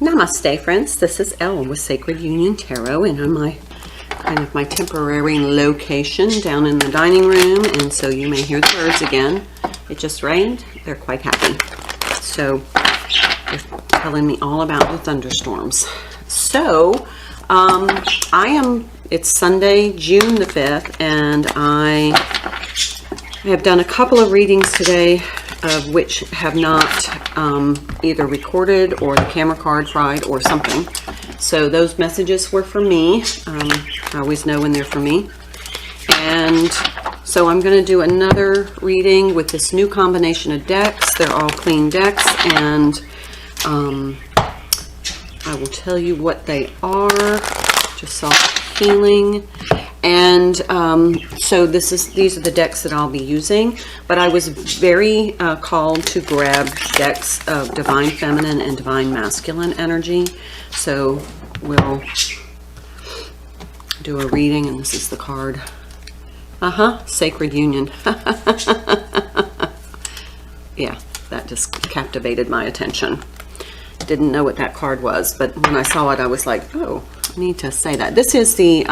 Namaste, friends. This is Elle with Sacred Union Tarot, and I'm my temporary location down in the dining room, and so you may hear the birds again. It just rained. They're quite happy. So they're telling me all about the thunderstorms. So it's Sunday, June the 5th, and I have done a couple of readings today, of which have not either recorded or the camera card fried or something. So those messages were for me. I always know when they're for me. And so I'm going to do another reading with this new combination of decks. They're all clean decks, and I will tell you what they are. Just soft healing. And so these are the decks that I'll be using, but I was very called to grab decks of Divine Feminine and Divine Masculine energy. So we'll do a reading, and this is the card. Sacred Union. Yeah, that just captivated my attention. Didn't know what that card was, but when I saw it, I was like, oh, I need to say that. This is the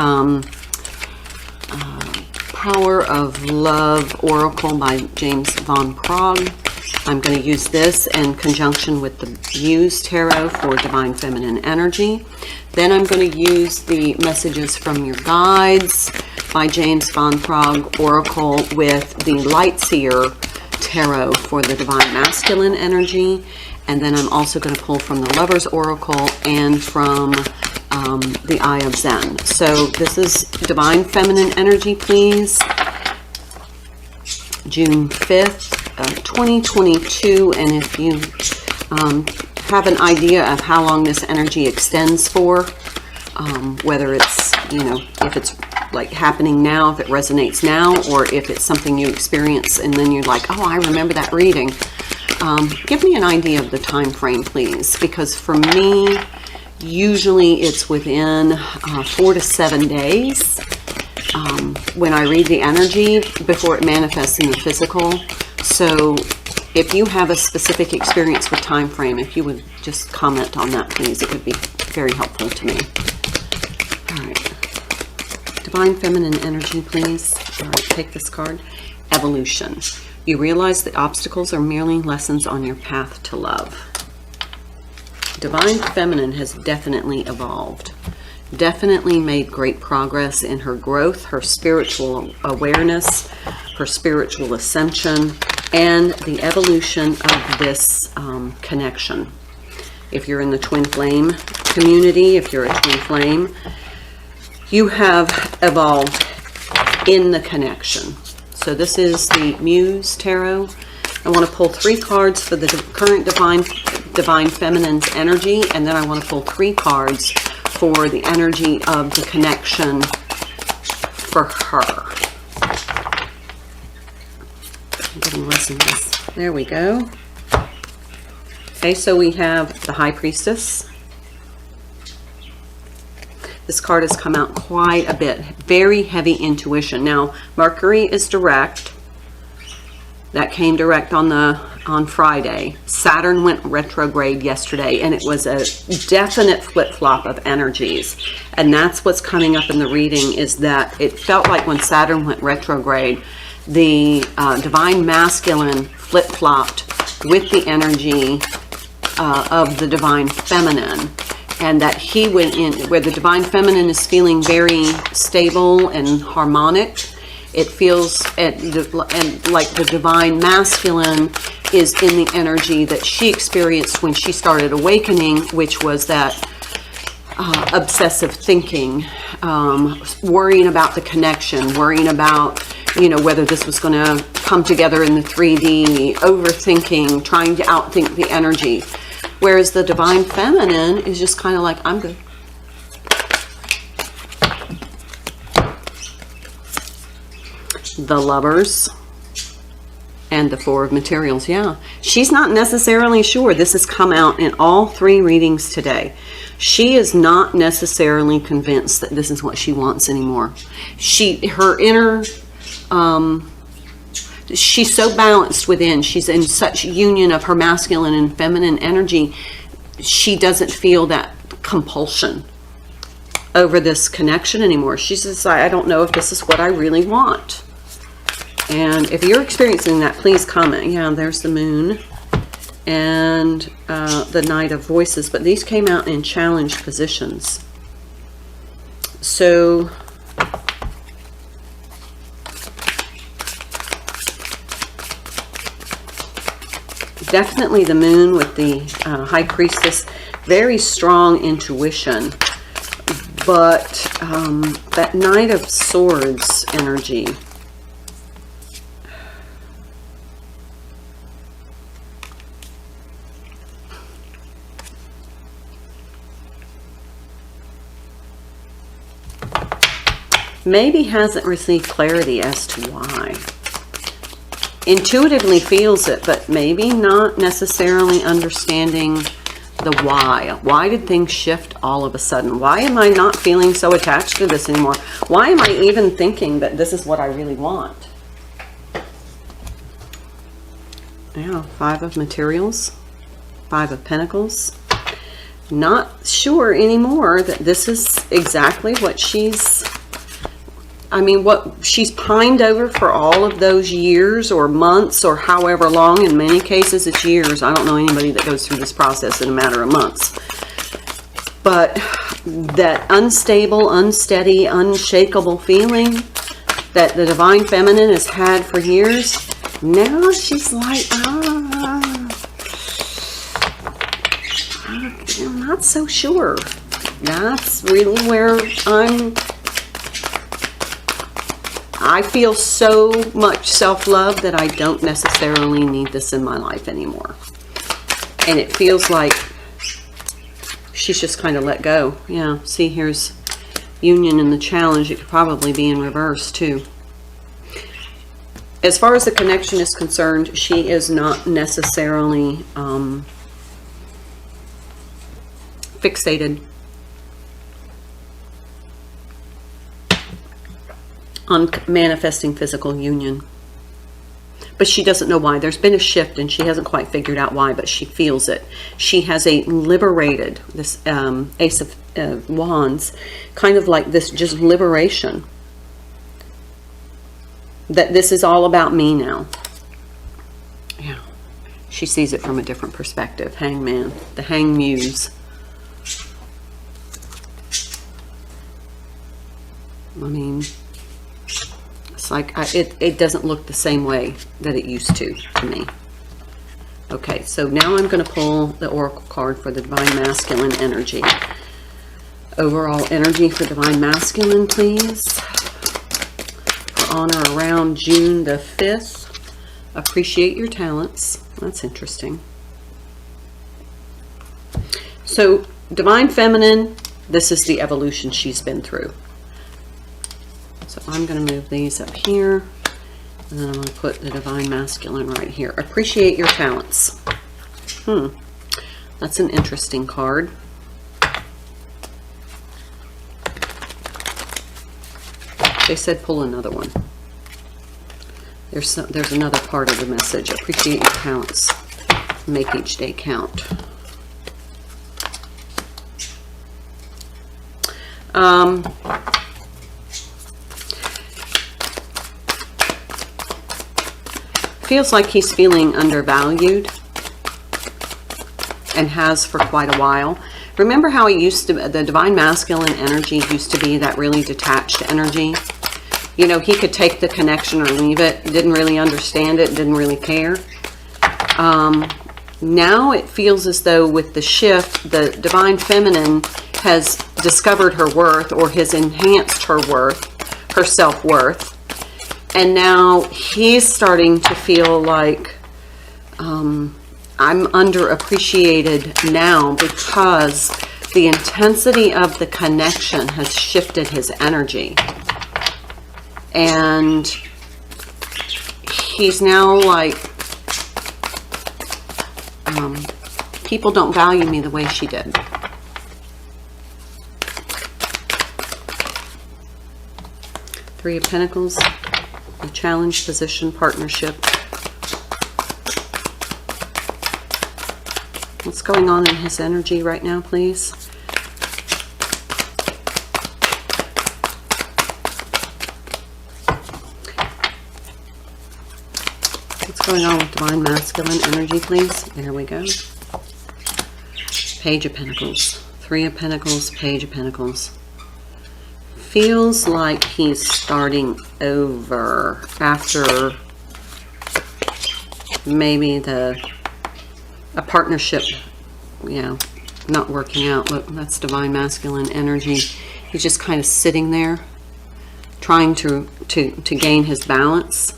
Power of Love Oracle by James Van Praagh. I'm going to use this in conjunction with the Muse Tarot for Divine Feminine energy. Then I'm going to use the Messages from Your Guides by James Van Praagh Oracle with the Lightseer Tarot for the Divine Masculine energy. And then I'm also going to pull from the Lover's Oracle and from the Eye of Zen. So this is Divine Feminine energy, please. June 5th, 2022. And if you have an idea of how long this energy extends for, whether it's, if it's like happening now, if it resonates now, or if it's something you experience and then you're like, oh, I remember that reading. Give me an idea of the time frame, please, because for me, usually it's within 4 to 7 days when I read the energy before it manifests in the physical. So if you have a specific experience with time frame, if you would just comment on that, please, it would be very helpful to me. All right. Divine Feminine energy, please. All right, take this card. Evolution. You realize the obstacles are merely lessons on your path to love. Divine Feminine has definitely evolved, definitely made great progress in her growth, her spiritual awareness, her spiritual ascension, and the evolution of this connection. If you're in the twin flame community, if you're a twin flame, you have evolved in the connection. So this is the Muse Tarot. I want to pull 3 cards for the current Divine Feminine's energy, and then I want to pull 3 cards for the energy of the connection for her. I'm getting less and less. There we go. Okay, so we have the High Priestess. This card has come out quite a bit. Very heavy intuition. Now, Mercury is direct. That came direct on Friday. Saturn went retrograde yesterday, and it was a definite flip-flop of energies. And that's what's coming up in the reading, is that it felt like when Saturn went retrograde, the Divine Masculine flip-flopped with the energy of the Divine Feminine, and that he went in where the Divine Feminine is feeling very stable and harmonic. It feels and like the Divine Masculine is in the energy that she experienced when she started awakening, which was that obsessive thinking, worrying about the connection, worrying about, you know, whether this was going to come together in the 3D, overthinking, trying to outthink the energy. Whereas the Divine Feminine is just kind of like, I'm good. The Lovers and the Four of Materials. Yeah, she's not necessarily sure. This has come out in all 3 readings today. She is not necessarily convinced that this is what she wants anymore. Her inner, she's so balanced within. She's in such union of her masculine and feminine energy. She doesn't feel that compulsion over this connection anymore. She's just like, I don't know if this is what I really want. And if you're experiencing that, please comment. Yeah, there's the Moon and the Knight of Voices, but these came out in challenged positions. So definitely the Moon with the High Priestess, very strong intuition, but that Knight of Swords energy, maybe hasn't received clarity as to why. Intuitively feels it, but maybe not necessarily understanding the why. Why did things shift all of a sudden? Why am I not feeling so attached to this anymore? Why am I even thinking that this is what I really want? Yeah, 5 of Materials, 5 of Pentacles. Not sure anymore that this is exactly what she's, what she's pined over for all of those years or months or however long. In many cases, it's years. I don't know anybody that goes through this process in a matter of months. But that unstable, unsteady, unshakable feeling that the Divine Feminine has had for years, now she's like, I'm not so sure. That's really where I feel so much self-love that I don't necessarily need this in my life anymore. And it feels like she's just kind of let go. Yeah, see, here's Union in the Challenge. It could probably be in reverse too. As far as the connection is concerned, she is not necessarily fixated on manifesting physical union. But she doesn't know why. There's been a shift and she hasn't quite figured out why, but she feels it. She has a liberated, this Ace of Wands, kind of like this just liberation. That this is all about me now. Yeah. She sees it from a different perspective. Hangman, the Hang Muse. I mean, it's like it doesn't look the same way that it used to me. Okay, so now I'm going to pull the Oracle card for the Divine Masculine energy. Overall energy for Divine Masculine, please. For on or around June the 5th. Appreciate your talents. That's interesting. So, Divine Feminine, this is the evolution she's been through. So I'm going to move these up here, and then I'm going to put the Divine Masculine right here. Appreciate your talents. That's an interesting card. They said pull another one. There's another part of the message. Appreciate your talents. Make each day count. feels like he's feeling undervalued and has for quite a while. Remember how he used to, the divine masculine energy used to be that really detached energy? You know, he could take the connection or leave it, didn't really understand it, didn't really care. Now it feels as though with the shift, the divine feminine has discovered her worth, or has enhanced her worth, her self-worth. And now he's starting to feel like, I'm underappreciated now, because the intensity of the connection has shifted his energy. And he's now like, people don't value me the way she did. Three of Pentacles, a challenge, position, partnership. What's going on in his energy right now, please? What's going on with divine masculine energy, please? There we go. Page of Pentacles, Three of Pentacles, Page of Pentacles. Feels like he's starting over after maybe a partnership, yeah, not working out. Look, that's divine masculine energy. He's just kind of sitting there trying to gain his balance.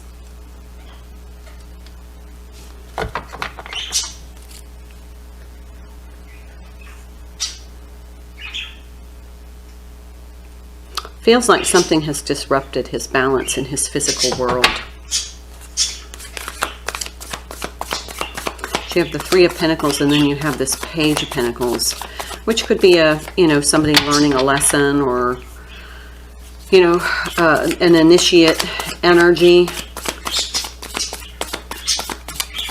Feels like something has disrupted his balance in his physical world. So you have the Three of Pentacles, and then you have this Page of Pentacles, which could be a, you know, somebody learning a lesson, or, you know, an initiate energy.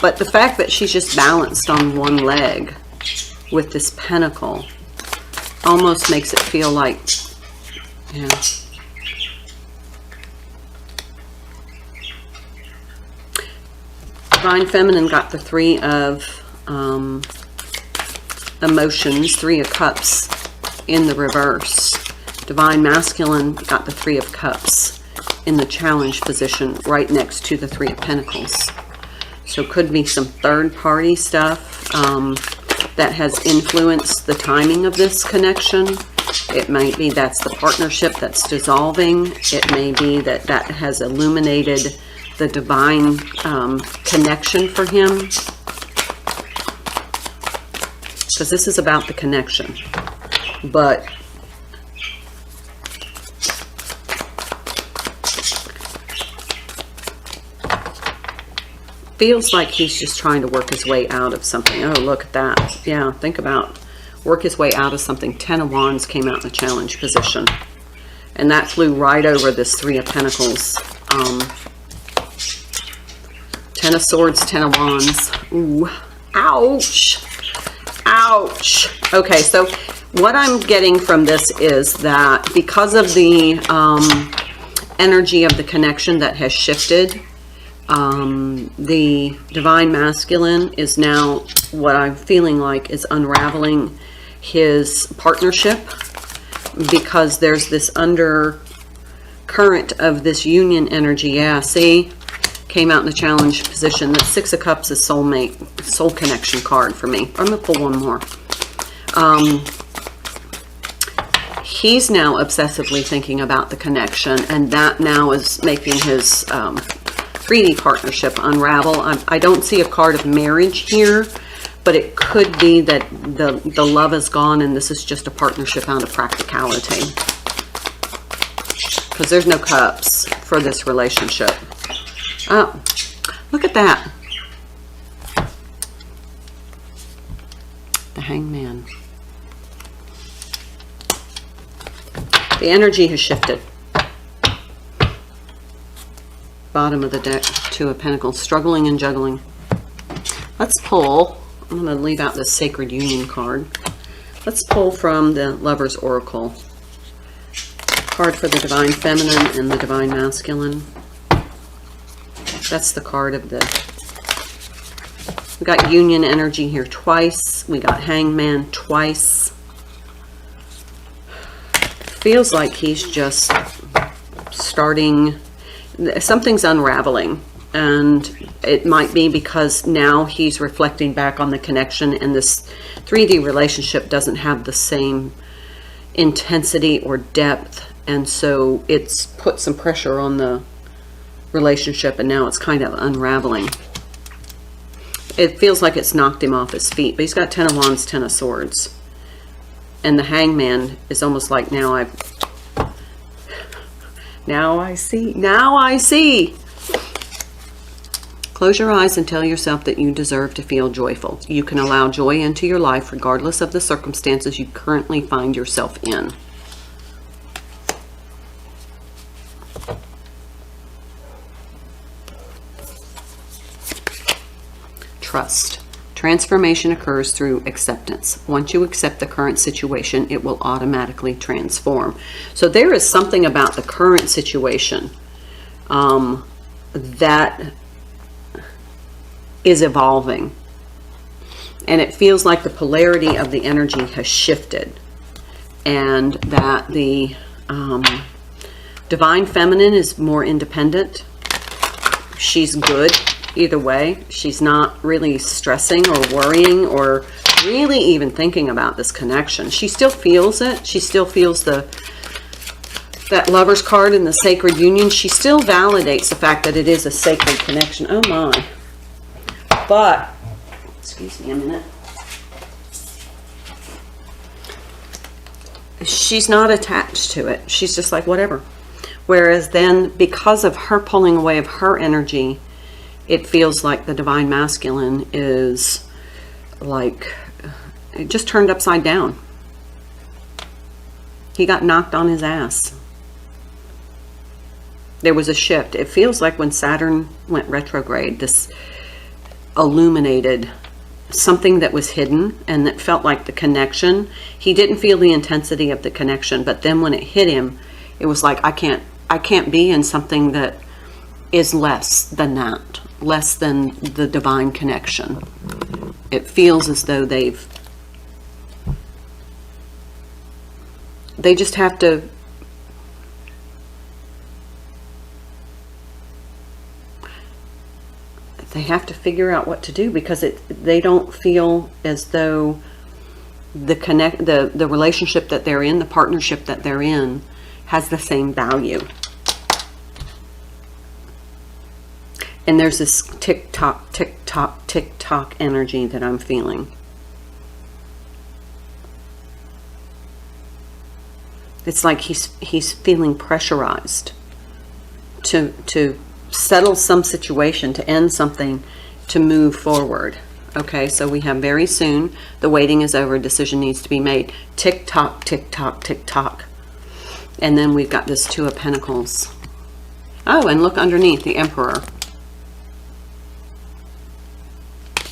But the fact that she's just balanced on one leg with this pentacle almost makes it feel like, yeah. Divine Feminine got the Three of Emotions, Three of Cups in the reverse. Divine Masculine got the Three of Cups in the challenge position right next to the Three of Pentacles. So could be some third party stuff that has influenced the timing of this connection. It might be that's the partnership that's dissolving. It may be that that has illuminated the divine connection for him. Because this is about the connection. But feels like he's just trying to work his way out of something. Oh, look at that. Yeah, think about work his way out of something. Ten of Wands came out in the challenge position. And that flew right over this Three of Pentacles. Ten of Swords, Ten of Wands. Ooh, ouch. Ouch. Okay, so what I'm getting from this is that because of the energy of the connection that has shifted, the divine masculine is now, what I'm feeling like, is unraveling his partnership, because there's this undercurrent of this union energy. Yeah, see, came out in the challenge position. The Six of Cups is soulmate, soul connection card for me. I'm gonna pull one more. He's now obsessively thinking about the connection, and that now is making his 3D partnership unravel. I don't see a card of marriage here, but it could be that the love is gone and this is just a partnership out of practicality. Because there's no cups for this relationship. Oh, look at that. The Hangman. The energy has shifted. Bottom of the deck, Two of Pentacles, struggling and juggling. Let's pull, I'm going to leave out the Sacred Union card. Let's pull from the Lover's Oracle. Card for the Divine Feminine and the Divine Masculine. That's the card of the We got union energy here twice. We got hangman twice. Feels like he's just starting, something's unraveling. And it might be because now he's reflecting back on the connection, and this 3D relationship doesn't have the same intensity or depth. And so it's put some pressure on the relationship, and now it's kind of unraveling. It feels like it's knocked him off his feet, but he's got 10 of Wands, 10 of Swords. And the hangman is almost like, now I see. Close your eyes and tell yourself that you deserve to feel joyful. You can allow joy into your life regardless of the circumstances you currently find yourself in. Trust. Transformation occurs through acceptance. Once you accept the current situation, it will automatically transform. So there is something about the current situation that is evolving. And it feels like the polarity of the energy has shifted. And that the divine feminine is more independent. She's good either way. She's not really stressing or worrying or really even thinking about this connection. She still feels it. She still feels that Lover's card in the sacred union. She still validates the fact that it is a sacred connection. Oh my. But, excuse me a minute. She's not attached to it. She's just like, whatever. Whereas then, because of her pulling away of her energy, it feels like the divine masculine is like, it just turned upside down. He got knocked on his ass. There was a shift. It feels like when Saturn went retrograde, this illuminated something that was hidden and that felt like the connection. He didn't feel the intensity of the connection, but then when it hit him, it was like, I can't be in something that is less than that, less than the divine connection. It feels as though they just have to figure out what to do, because they don't feel as though the relationship that they're in, the partnership that they're in, has the same value. And there's this tick-tock, tick-tock, tick-tock energy that I'm feeling. It's like he's feeling pressurized to settle some situation, to end something, to move forward. Okay, so we have very soon, the waiting is over, decision needs to be made. Tick-tock, tick-tock, tick-tock. And then we've got this Two of Pentacles. Oh, and look underneath, the Emperor.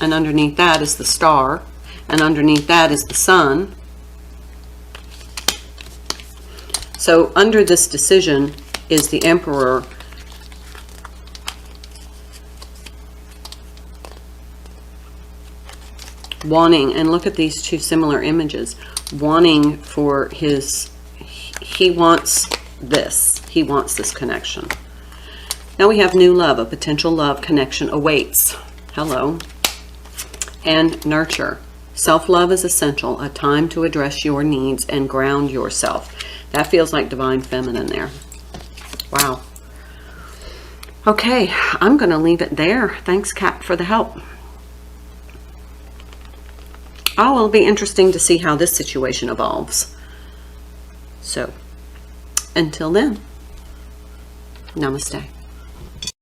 And underneath that is the Star. And underneath that is the Sun. So under this decision is the Emperor. Wanting, and look at these two similar images, wanting for he wants this. He wants this connection. Now we have new love, a potential love connection awaits. Hello. And nurture. Self-love is essential, a time to address your needs and ground yourself. That feels like divine feminine there. Wow. Okay, I'm going to leave it there. Thanks, Kat, for the help. Oh, it'll be interesting to see how this situation evolves. So, until then, namaste.